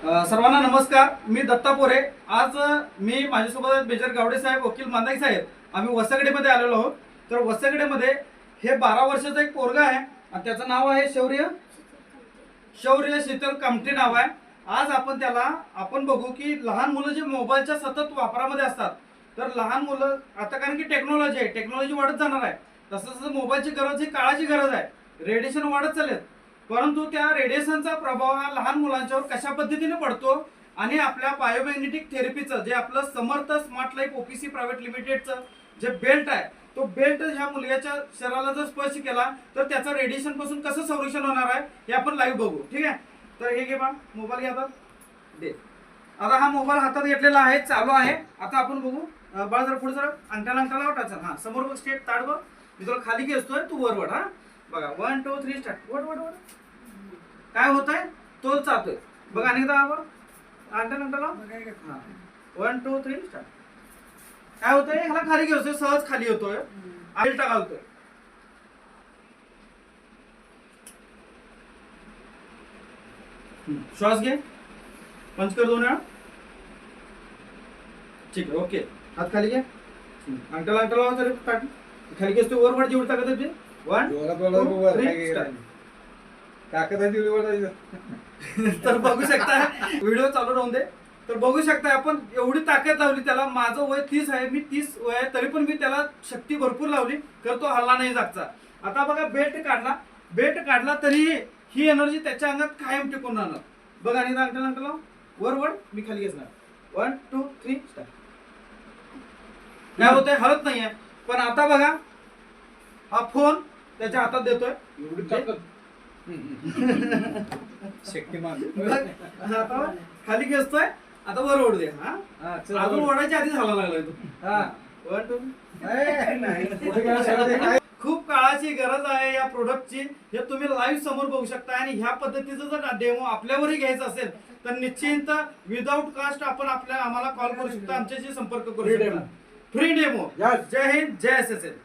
सर्वांना नमस्कार. मी दत्ता पोरे. आज मी माझ्यासोबत मेजर गावडे साहेब, वकील मांदाई साहेब, आम्ही वसगडेमध्ये आलेलो आहोत. तर वसगडेमध्ये हे 12 वर्षाचा एक पोरगा आहे आणि त्याचं नाव आहे शौर्य शीतल कामटे नाव आहे. आज आपण बघू की लहान मुलं जे मोबाईलच्या सतत वापरामध्ये असतात, तर लहान मुलं आता कारण की टेक्नॉलॉजी आहे, टेक्नॉलॉजी वाढत जाणार आहे, तसं तसं मोबाईलची गरज ही काळाची गरज आहे. रेडिएशन वाढत चालेल, परंतु त्या रेडिएशनचा प्रभाव हा लहान मुलांच्यावर कशा पद्धतीने पडतो आणि आपल्या बायोमॅग्नेटिक थेरपीचं जे आपलं समर्थ स्मार्ट लाईफ ओपीसी प्रायव्हेट लिमिटेडचं जे बेल्ट आहे, तो बेल्ट ह्या मुलग्याच्या शरीराला जर स्पर्श केला तर त्याचं रेडिएशन पासून कसं संरक्षण होणार आहे हे आपण लाईव्ह बघू. ठीक आहे, तर हे घे बा, मोबाईल घ्या दे. आता हा मोबाईल हातात घेतलेला आहे, चालू आहे. आता आपण बघू. बाळा जरा पुढे जरा अंगठ्याला वाटायचं. हा, समोर बघ, स्टेट ताड बघ. मी तुला खाली घेतोय, तू वर वड. हा बघा, 1 2 3 स्टार्ट. वड वड वड. काय होत आहे, तोल चालतोय बघा. अनेकदा बघ, अंगठ्याला. हा, 1 2 3 स्टार्ट. काय होतंय, ह्याला खाली घेतोय, सहज खाली होतोय, आलटा घालतोय. श्वास घे, पंच कर 2 वेळा. ठीक आहे, ओके. हात खाली घे, अंगठ्याला तरी टाक. खाली घेतोय, वर वर जेवढी ताकद आहे 1 2 3 स्टार्ट. तर बघू शकता, व्हिडिओ चालू राहून दे. तर बघू शकता आपण एवढी ताकद लावली त्याला. माझं वय 30 आहे, मी 30 वय आहे, तरी पण मी त्याला शक्ती भरपूर लावली, तर तो हल्ला नाही जागचा. आता बघा, बेल्ट काढला तरी ही एनर्जी त्याच्या अंगात कायम टिकून राहणार. बघा, आणि अंगठ्याला वर वर, मी खाली घेणार. 1 2 3 स्टार्ट. काय होतंय, हलत नाहीये. पण आता बघा, हा फोन त्याच्या हातात देतोय, एवढी ताकद शक्तिमान. आता खाली घेतोय, आता वर ओढ दे. हा, अजून ओढायच्या आधी झाला लागलाय तो. हा, 1 2. खूप काळाची गरज आहे या प्रोडक्टची. हे तुम्ही लाईव्ह समोर बघू शकता. आणि ह्या पद्धतीचा जर डेमो आपल्यावरही घ्यायचा असेल तर निश्चित विदाऊट कास्ट आपण आम्हाला कॉल करू शकता, आमच्याशी संपर्क करू शकता. Free demo. Jai Hind, Jai S S L.